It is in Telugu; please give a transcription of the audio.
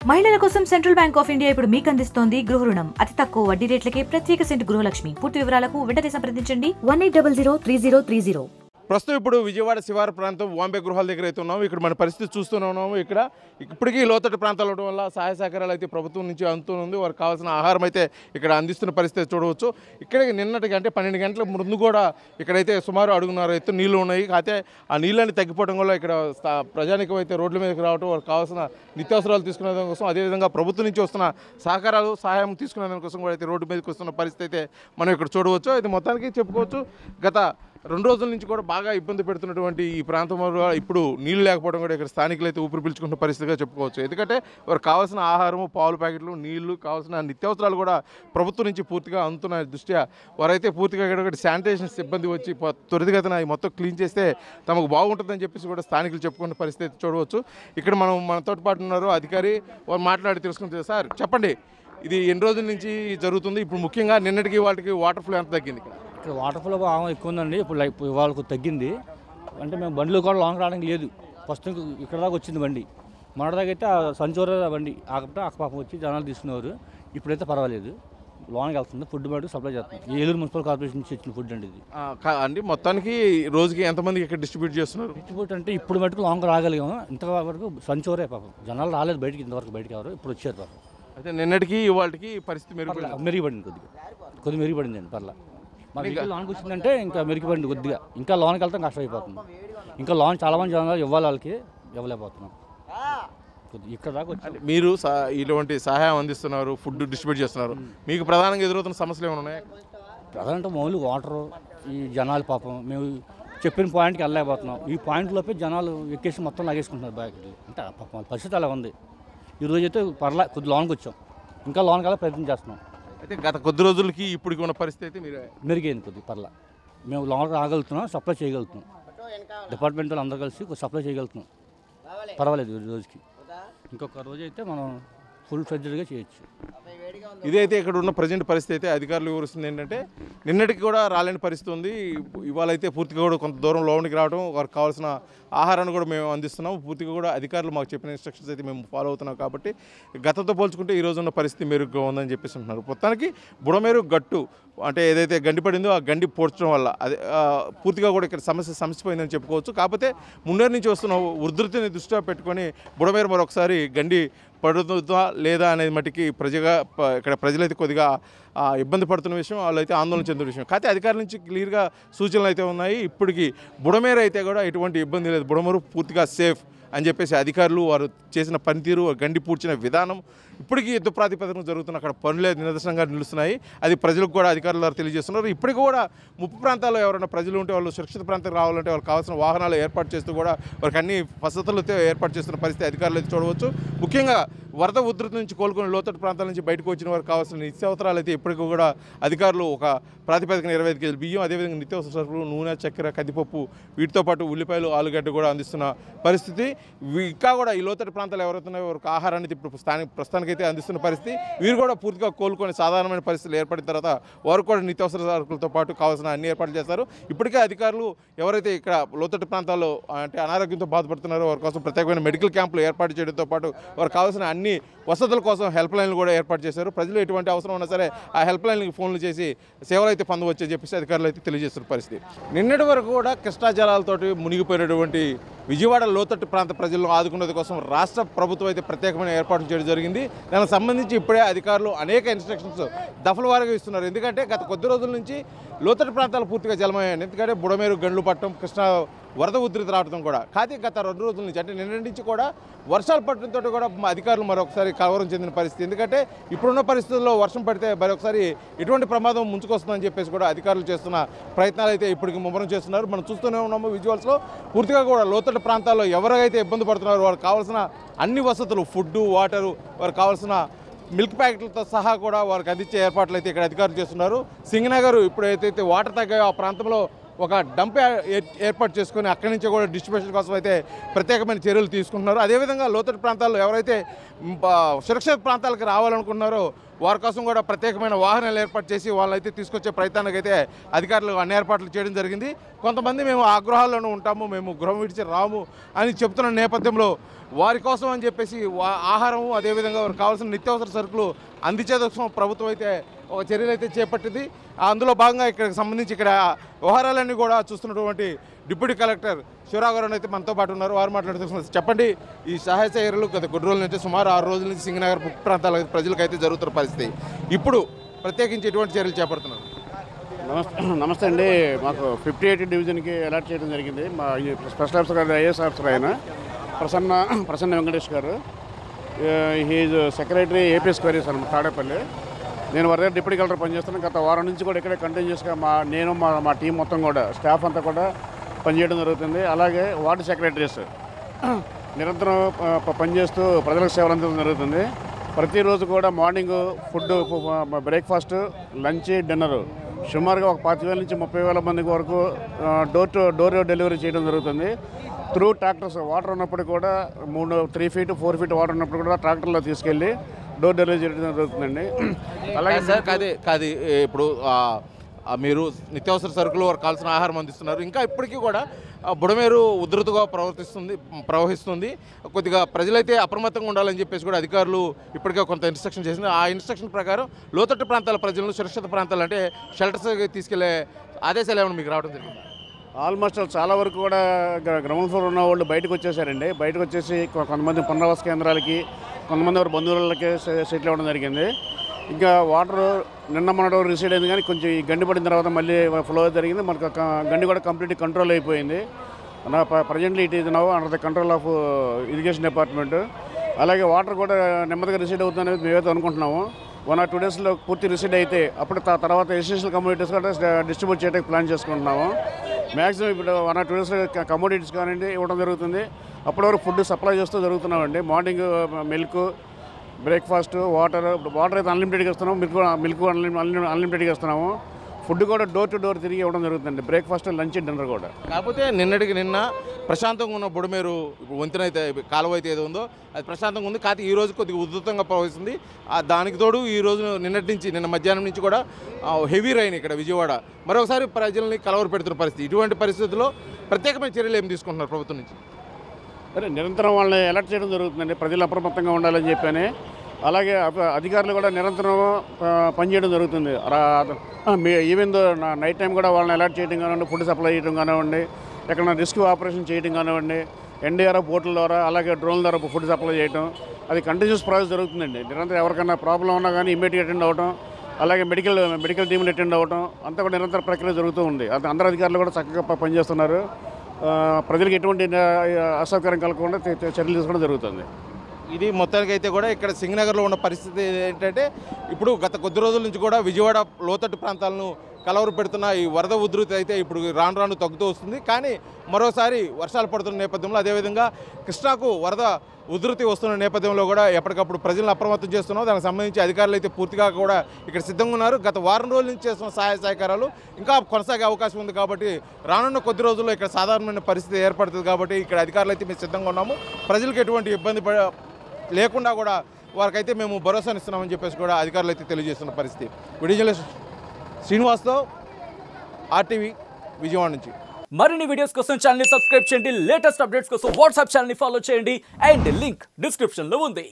మహిళల కోసం సెంట్రల్ బ్యాంక్ ఆఫ్ ఇండియా ఇప్పుడు మీకు అందిస్తోంది గృహ రుణం. అతి తక్కువ వడ్డీ రేట్లకే ప్రత్యేక సెంటు గృహలక్ష్మి. పూర్తి వివరాలకు వెంటనే సంప్రదించండి 18003030. ప్రస్తుతం ఇప్పుడు విజయవాడ శివారు ప్రాంతం వాంబే గృహాల దగ్గర అయితే ఉన్నాము. ఇక్కడ మన పరిస్థితి చూస్తూనే ఉన్నాము. ఇక్కడ ఇప్పటికీ లోతట్టు ప్రాంతాలు ఉండడం వల్ల సహాయ సహకారాలు అయితే ప్రభుత్వం నుంచి అందుతుంది. వారికి కావాల్సిన ఆహారం అయితే ఇక్కడ అందిస్తున్న పరిస్థితి చూడవచ్చు. ఇక్కడికి నిన్నటికి అంటే 12 గంటల ముందు కూడా ఇక్కడైతే సుమారు అడుగున్నర ఎత్తు నీళ్లు ఉన్నాయి. అయితే ఆ నీళ్ళని తగ్గిపోవడం వల్ల ఇక్కడ ప్రజానికం అయితే రోడ్ల మీదకి రావడం, వారికి కావాల్సిన నిత్యావసరాలు తీసుకునే దానికోసం, అదేవిధంగా ప్రభుత్వం నుంచి వస్తున్న సహాయం తీసుకునే దానికోసం కూడా అయితే రోడ్డు మీదకి వస్తున్న పరిస్థితి అయితే మనం ఇక్కడ చూడవచ్చు. అయితే మొత్తానికి చెప్పుకోవచ్చు, గత 2 రోజుల నుంచి కూడా బాగా ఇబ్బంది పెడుతున్నటువంటి ఈ ప్రాంతంలో ఇప్పుడు నీళ్లు లేకపోవడం కూడా ఇక్కడ స్థానికులు అయితే ఊపిరి పీల్చుకున్న పరిస్థితిగా చెప్పుకోవచ్చు. ఎందుకంటే వారికి కావాల్సిన ఆహారము, పాలు ప్యాకెట్లు, నీళ్లు, కావాల్సిన నిత్యావసరాలు కూడా ప్రభుత్వం నుంచి పూర్తిగా అందుతున్న దృష్ట్యా వారైతే పూర్తిగా ఇక్కడ శానిటేషన్ సిబ్బంది వచ్చి త్వరితగతిన మొత్తం క్లీన్ చేస్తే తమకు బాగుంటుందని చెప్పేసి కూడా స్థానికులు చెప్పుకున్న పరిస్థితి చూడవచ్చు. ఇక్కడ మనతో పాటు ఉన్నారు అధికారి, వారు మాట్లాడి తెలుసుకుంటే, సార్ చెప్పండి, ఇది ఎన్ని రోజుల నుంచి జరుగుతుంది? ఇప్పుడు ముఖ్యంగా నిన్నటికి వాటికి వాటర్ ఫ్లో ఎంత తగ్గింది? ఇక్కడ వాటర్ ఫ్లో బాగా ఎక్కువ ఉందండి. ఇప్పుడు వాళ్ళకు తగ్గింది. అంటే మేము బండ్లు కూడా లాంగ్ రావడానికి లేదు. ఫస్ట్ ఇక్కడ దాకా వచ్చింది బండి, మొన్నటిదాకా అయితే సంచూర బండి ఆకపోతే అక్కపాపం వచ్చి జనాలు తీసుకునేవారు. ఇప్పుడైతే పర్వాలేదు, లోన్కి వెళ్తుంది. ఫుడ్ మటుకు సప్లై చేస్తుంది. ఏలూరు మున్సిపల్ కార్పొరేషన్ నుంచి ఇచ్చిన ఫుడ్ అండి ఇది. అండి మొత్తానికి రోజుకి ఎంతమందికి ఇక్కడ డిస్ట్రిబ్యూట్ చేస్తున్నారు? డిస్ట్రిబ్యూట్ అంటే ఇప్పుడు మటుకు లాంగ్ రాగలిగాము. ఇంతవరకు సంచూరే పాపం జనాలు రాలేదు బయటికి, ఇంతవరకు బయటికి ఎవరు, ఇప్పుడు వచ్చారు పాపం. అయితే నిన్నటికి ఇవాళకి పరిస్థితి మెరుగుపడింది, కొద్దిగా మెరుగుపడింది అండి. పర్లా మాకు ఇంకా లోన్కి వచ్చిందంటే ఇంకా మెరుగుపడింది కొద్దిగా. ఇంకా లోన్కి వెళ్తాం కష్టం అయిపోతుంది. ఇంకా లోన్ చాలా మంది జనాలు ఇవ్వాలి, వాళ్ళకి ఇవ్వలేకపోతున్నాం. ఇక్కడ దాకా వచ్చి మీరు ఇటువంటి సహాయం అందిస్తున్నారు, ఫుడ్ డిస్ట్రిబ్యూట్ చేస్తున్నారు, మీకు ప్రధానంగా ఎదురవుతున్న సమస్యలు ఏమైనా ఉన్నాయా? ప్రధానంగా మామూలు వాటరు, ఈ జనాలు పాపం మేము చెప్పిన పాయింట్కి వెళ్ళలేకపోతున్నాం. ఈ పాయింట్లోపే జనాలు ఎక్కేసి మొత్తం లాగేసుకుంటున్నారు బ్యాగ్లు. అంటే పాపం పరిస్థితి అలా ఉంది. ఈరోజు అయితే కొద్ది లోన్కి వచ్చాం, ఇంకా లోన్కి వెళ్ళి ప్రయత్నం చేస్తున్నాం. అయితే గత కొద్ది రోజులకి ఇప్పటికి ఉన్న పరిస్థితి అయితే మీరు మెరుగైంది కొద్దిగా. మేము లోన్ రాగలుగుతున్నాం, సప్లై చేయగలుగుతున్నాం. డిపార్ట్మెంట్ వాళ్ళు అందరూ కలిసి సప్లై చేయగలుగుతున్నాం. పర్వాలేదు ఈ రోజుకి. ఇంకొక రోజు అయితే మనం ఫుల్ ఫ్లెడ్జ్డ్గా చేయొచ్చు. ఇదైతే ఇక్కడ ఉన్న ప్రజెంట్ పరిస్థితి అయితే అధికారులు వివరిస్తుంది ఏంటంటే, నిన్నటికి కూడా రాలేని పరిస్థితి ఉంది. ఇవాళ అయితే పూర్తిగా కూడా కొంత దూరం లోనికి రావడం, వారికి కావాల్సిన ఆహారాన్ని కూడా మేము అందిస్తున్నాం. పూర్తిగా కూడా అధికారులు మాకు చెప్పిన ఇన్స్ట్రక్షన్స్ అయితే మేము ఫాలో అవుతున్నాం. కాబట్టి గతంతో పోల్చుకుంటే ఈ రోజు ఉన్న పరిస్థితి మెరుగ్గా ఉందని చెప్పేసి అంటున్నారు. మొత్తానికి బుడమేరు గట్టు అంటే ఏదైతే గండి పడిందో ఆ గండి పోడ్చడం వల్ల అదే పూర్తిగా కూడా ఇక్కడ సమస్యపోయిందని చెప్పుకోవచ్చు. కాకపోతే మున్నేరు నుంచి వస్తున్న ఉధృతిని దృష్టిలో పెట్టుకొని బుడమేరు మరొకసారి గండి పడుతుందా లేదా అనేది మట్టికి ఇక్కడ ప్రజలైతే కొద్దిగా ఇబ్బంది పడుతున్న విషయం, వాళ్ళైతే ఆందోళన చెందిన విషయం. కాకపోతే అధికారుల నుంచి క్లియర్గా సూచనలు అయితే ఉన్నాయి. ఇప్పటికీ బుడమేరు అయితే కూడా ఎటువంటి ఇబ్బంది లేదు, బుడమేరు పూర్తిగా సేఫ్ అని చెప్పేసి అధికారులు వారు చేసిన పనితీరు, గండి పూడ్చిన విధానం ఇప్పటికీ యుద్ధ ప్రాతిపదికన జరుగుతున్న అక్కడ పనులే నిదర్శనంగా నిలుస్తున్నాయి. అది ప్రజలకు కూడా అధికారులు వారు తెలియజేస్తున్నారు. ఇప్పటికీ కూడా ముప్పు ప్రాంతాల్లో ఎవరైనా ప్రజలు ఉంటే వాళ్ళు సురక్షిత ప్రాంతానికి రావాలంటే వాళ్ళకి కావాల్సిన వాహనాలు ఏర్పాటు చేస్తూ కూడా వారికి అన్ని వసతులతో ఏర్పాటు చేస్తున్న పరిస్థితి అధికారులు అయితే చూడవచ్చు. ముఖ్యంగా వరద ఉధృతి నుంచి కోలుకొని లోతట్టు ప్రాంతాల నుంచి బయటకు వచ్చిన వారికి కావాల్సిన నిత్యావసరాలు అయితే ఇప్పటికీ కూడా అధికారులు ఒక ప్రాతిపదికన 25 కేజీల బియ్యం, అదేవిధంగా నిత్యావసర సరుకులు, నూనె, చక్కెర, కందిపప్పు, వీటితో పాటు ఉల్లిపాయలు, ఆలుగడ్డ కూడా అందిస్తున్న పరిస్థితి. ఇంకా కూడా ఈ లోతట్టు ప్రాంతాలు ఎవరైతున్నాయో వారికి ఆహారాన్ని ఇప్పుడు ప్రస్తుతానికైతే అందిస్తున్న పరిస్థితి. వీరు కూడా పూర్తిగా కోలుకొని సాధారణమైన పరిస్థితులు ఏర్పడిన తర్వాత వారు కూడా నిత్యావసర సరుకులతో పాటు కావాల్సిన అన్ని ఏర్పాట్లు చేస్తారు. ఇప్పటికే అధికారులు ఎవరైతే ఇక్కడ లోతట్టు ప్రాంతాల్లో అంటే అనారోగ్యంతో బాధపడుతున్నారో వారి కోసం ప్రత్యేకమైన మెడికల్ క్యాంపులు ఏర్పాటు చేయడంతో పాటు వారు కావాల్సిన అన్ని వసతుల కోసం హెల్ప్ లైన్లు కూడా ఏర్పాటు చేశారు. ప్రజలు ఎటువంటి అవసరం ఉన్నా సరే ఆ హెల్ప్ లైన్కి ఫోన్లు చేసి సేవలు అయితే పొందవచ్చని చెప్పేసి అధికారులు అయితే తెలియజేస్తున్న పరిస్థితి. నిన్నటి వరకు కూడా కృష్ణా జలాలతోటి మునిగిపోయినటువంటి విజయవాడ లోతట్టు ప్రాంత ప్రజలను ఆదుకునేది కోసం రాష్ట్ర ప్రభుత్వం అయితే ప్రత్యేకమైన ఏర్పాట్లు చేయడం జరిగింది. దానికి సంబంధించి ఇప్పుడే అధికారులు అనేక ఇన్స్ట్రక్షన్స్ దఫల వారీగా ఇస్తున్నారు. ఎందుకంటే గత కొద్ది రోజుల నుంచి లోతట్టు ప్రాంతాలు పూర్తిగా జలమయ్యాయి. ఎందుకంటే బుడమేరు, గండ్లు పట్టడం, కృష్ణా వరద ఉధృతి రావడం కూడా. కానీ గత 2 రోజుల నుంచి అంటే నిన్న నుంచి కూడా వర్షాలు పడటంతో కూడా అధికారులు మరొకసారి కలవరం చెందిన పరిస్థితి. ఎందుకంటే ఇప్పుడున్న పరిస్థితుల్లో వర్షం పడితే మరొకసారి ఎటువంటి ప్రమాదం ముంచుకొస్తుందని చెప్పేసి కూడా అధికారులు చేస్తున్న ప్రయత్నాలు అయితే ఇప్పటికి ముమ్మరం చేస్తున్నారు. మనం చూస్తూనే ఉన్నాము విజువల్స్లో. పూర్తిగా కూడా లోతట్టు ప్రాంతాల్లో ఎవరైతే ఇబ్బంది పడుతున్నారో వారికి కావాల్సిన అన్ని వసతులు, ఫుడ్డు, వాటరు, వారికి కావాల్సిన మిల్క్ ప్యాకెట్లతో సహా కూడా వారికి అందించే ఏర్పాట్లు అయితే ఇక్కడ అధికారులు చేస్తున్నారు. సింగనగర్ ఇప్పుడు ఏదైతే వాటర్ తగ్గాయో ఆ ప్రాంతంలో ఒక డంప్ ఏర్పాటు చేసుకొని అక్కడి నుంచి కూడా డిస్ట్రిబ్యూషన్ కోసం అయితే ప్రత్యేకమైన చర్యలు తీసుకుంటున్నారు. అదేవిధంగా లోతట్టు ప్రాంతాల్లో ఎవరైతే సురక్షిత ప్రాంతాలకు రావాలనుకుంటున్నారో వారి కోసం కూడా ప్రత్యేకమైన వాహనాలు ఏర్పాటు చేసి వాళ్ళైతే తీసుకొచ్చే ప్రయత్నానికి అయితే అధికారులు అన్ని ఏర్పాట్లు చేయడం జరిగింది. కొంతమంది మేము ఆ గృహాల్లోనూ ఉంటాము, మేము గృహం విడిచి రాము అని చెప్తున్న నేపథ్యంలో వారి కోసం అని చెప్పేసి ఆహారం అదేవిధంగా వారికి కావాల్సిన నిత్యావసర సరుకులు అందించేందుకు ప్రభుత్వం అయితే ఒక చర్యలు అయితే చేపట్టింది. అందులో భాగంగా ఇక్కడికి సంబంధించి ఇక్కడ వ్యవహారాలన్నీ కూడా చూస్తున్నటువంటి డిప్యూటీ కలెక్టర్ శివరావు అయితే మనతో పాటు ఉన్నారు. వారు మాట్లాడుతున్నారు. చెప్పండి, ఈ సహాయ చర్యలు గత కొన్ని రోజుల నుంచి సుమారు 6 రోజుల నుంచి సింగనగర్ ప్రాంతాల ప్రజలకు అయితే జరుగుతున్న పరిస్థితి, ఇప్పుడు ప్రత్యేకించి ఎటువంటి చర్యలు చేపడుతున్నారు? నమస్తే అండి. మాకు 58 డివిజన్కి అలాట్ చేయడం జరిగింది. మా స్పెషల్ ఆఫీసర్ గారు ఐఏఎస్ ఆఫీసర్ ఆయన ప్రసన్న వెంకటేష్ గారు. హీజ్ సెక్రటరీ ఏపీ స్క్వేరీస్ అన్నమాట తాడేపల్లి. నేను వారి దగ్గర డిప్యూటీ కలెక్టర్ పనిచేస్తున్నాను. గత వారం నుంచి కూడా ఇక్కడే కంటిన్యూస్గా మా టీం మొత్తం కూడా స్టాఫ్ అంతా కూడా పనిచేయడం జరుగుతుంది. అలాగే వార్డు సెక్రటరీస్ నిరంతరం పనిచేస్తూ ప్రజలకు సేవలు అందించడం జరుగుతుంది. ప్రతిరోజు కూడా morning food, breakfast, lunch, dinner సుమారుగా ఒక 25,000 నుంచి 30,000 మందికి వరకు డోర్ డెలివరీ చేయడం జరుగుతుంది. త్రూ ట్రాక్టర్స్ వాటర్ ఉన్నప్పుడు కూడా 3 feet 4 feet వాటర్ ఉన్నప్పుడు కూడా ట్రాక్టర్లో తీసుకెళ్ళి డోర్ డెలివరీ చేయడం జరుగుతుందండి. అలాగే సార్ కాదు ఇప్పుడు మీరు నిత్యావసర సరుకులు వారికి కావాల్సిన ఆహారం అందిస్తున్నారు. ఇంకా ఇప్పటికీ కూడా బుడమేరు ఉధృతగా ప్రవహిస్తుంది. కొద్దిగా ప్రజలైతే అప్రమత్తంగా ఉండాలని చెప్పేసి కూడా అధికారులు ఇప్పటికే కొంత ఇన్స్ట్రక్షన్ చేసింది. ఆ ఇన్స్ట్రక్షన్ ప్రకారం లోతట్టు ప్రాంతాల ప్రజలను సురక్షిత ప్రాంతాలు అంటే షెల్టర్స్ తీసుకెళ్లే ఆదేశాలు ఏమైనా మీకు రావడం జరిగింది? ఆల్మోస్ట్ చాలా వరకు కూడా గ్రౌండ్ ఫ్లోర్ ఉన్న వాళ్ళు బయటకు వచ్చేసారండి. బయటకు వచ్చేసి కొంతమంది పునరావాస కేంద్రాలకి, కొంతమంది వారి బంధువులకి సెటిల్ అవ్వడం జరిగింది. ఇంకా వాటర్ నిన్న మన రిసీడ్ అయింది, కానీ కొంచెం ఈ గండి పడిన తర్వాత మళ్ళీ ఫ్లో జరిగింది. మనకు గండి కూడా కంప్లీట్ కంట్రోల్ అయిపోయింది. Presently it is now under the control of irrigation department. అలాగే వాటర్ కూడా నెమ్మదిగా రిసీడ్ అవుతుందనేది మేమైతే అనుకుంటున్నాము. 1 or 2 daysలో పూర్తి రిసీడ్ అయితే అప్పుడు తర్వాత ఎసెన్షియల్ కమోడిటీస్ కూడా డిస్ట్రిబ్యూట్ చేయడానికి ప్లాన్ చేసుకుంటున్నాము. మ్యాక్సిమం ఇప్పుడు 1 or 2 days కమోడిటీస్ కానివ్వండి ఇవ్వడం జరుగుతుంది. అప్పటి వరకు ఫుడ్ సప్లై చేస్తూ జరుగుతున్నామండి. మార్నింగ్ మిల్క్, బ్రేక్ఫాస్ట్, వాటర్ అయితే అన్లిమిటెడ్గా ఇస్తున్నాము. మిల్క్ అన్లిమిటెడ్గా ఇస్తున్నాము. ఫుడ్ కూడా డోర్ టు డోర్ తిరిగి ఇవ్వడం జరుగుతుంది. బ్రేక్ఫాస్ట్, లంచ్, డిన్నర్ కూడా. కాకపోతే నిన్న ప్రశాంతంగా ఉన్న బుడమేరు వంతెన అయితే కాలువ అయితే ఏదో ఉందో అది ప్రశాంతంగా ఉంది. కాకపోతే ఈ రోజు కొద్దిగా ఉధృతంగా ప్రవహిస్తుంది. దానికి తోడు ఈ రోజు నిన్న మధ్యాహ్నం నుంచి కూడా హెవీ రైన్ ఇక్కడ విజయవాడ మరొకసారి ప్రజల్ని కలవర పెడుతున్న పరిస్థితి. ఇటువంటి పరిస్థితుల్లో ప్రత్యేకమైన చర్యలు ఏం తీసుకుంటున్నారు ప్రభుత్వం నుంచి? సరే, నిరంతరం వాళ్ళని అలర్ట్ చేయడం జరుగుతుందండి. ప్రజలు అప్రమత్తంగా ఉండాలని చెప్పని. అలాగే అధికారులు కూడా నిరంతరం పనిచేయడం జరుగుతుంది. ఈవెన్ నైట్ టైం కూడా వాళ్ళని అలర్ట్ చేయడం కానివ్వండి, ఫుడ్ సప్లై చేయడం కానివ్వండి, ఎక్కడైనా రెస్క్యూ ఆపరేషన్ చేయడం కానివ్వండి, ఎన్డీఆర్ఎఫ్ బోట్ల ద్వారా అలాగే డ్రోన్ల ద్వారా ఫుడ్ సప్లై చేయడం, అది కంటిన్యూస్ ప్రాసెస్ జరుగుతుందండి. నిరంతరం ఎవరికైనా ప్రాబ్లం ఉన్నా కానీ ఇమ్మీడియట్ అటెండ్ అవ్వడం, అలాగే మెడికల్ టీంలు అటెండ్ అవ్వడం అంతా కూడా నిరంతర ప్రక్రియ జరుగుతూ ఉంది. అది అందరు అధికారులు కూడా చక్కగా పనిచేస్తున్నారు. ప్రజలకు ఎటువంటి అసౌకర్యం కలగకుండా చర్యలు తీసుకోవడం జరుగుతుంది. ఇది మొత్తానికి అయితే కూడా ఇక్కడ సింగనగర్లో ఉన్న పరిస్థితి ఏంటంటే ఇప్పుడు గత కొద్ది రోజుల నుంచి కూడా విజయవాడ లోతట్టు ప్రాంతాలను కలవరు పెడుతున్న ఈ వరద ఉధృతి అయితే ఇప్పుడు రాను తగ్గుతూ వస్తుంది. కానీ మరోసారి వర్షాలు పడుతున్న నేపథ్యంలో అదేవిధంగా కృష్ణాకు వరద ఉధృతి వస్తున్న నేపథ్యంలో కూడా ఎప్పటికప్పుడు ప్రజలను అప్రమత్తం చేస్తున్నాం. దానికి సంబంధించి అధికారులు అయితే పూర్తిగా కూడా ఇక్కడ సిద్ధంగా ఉన్నారు. గత వారం రోజుల నుంచి చేస్తున్న సహాయ సహకారాలు ఇంకా కొనసాగే అవకాశం ఉంది. కాబట్టి రానున్న కొద్ది రోజుల్లో ఇక్కడ సాధారణమైన పరిస్థితి ఏర్పడుతుంది. కాబట్టి ఇక్కడ అధికారులు అయితే మేము సిద్ధంగా ఉన్నాము. ప్రజలకు ఎటువంటి ఇబ్బంది లేకుండా కూడా వారికైతే మేము భరోసానిస్తున్నామని చెప్పేసి కూడా అధికారులు అయితే తెలియజేస్తున్న పరిస్థితి. వీడియో జర్నలిస్ట్ శ్రీనివాస్తో RTV విజయవాడ నుంచి. మరిన్ని వీడియోస్ కోసం ఛానల్ ని సబ్స్క్రైబ్ చేయండి. లేటెస్ట్ అప్డేట్స్ కోసం వాట్సాప్ ఛానల్ ని ఫాలో చేయండి. అండ్ లింక్ డిస్క్రిప్షన్ లో ఉంది.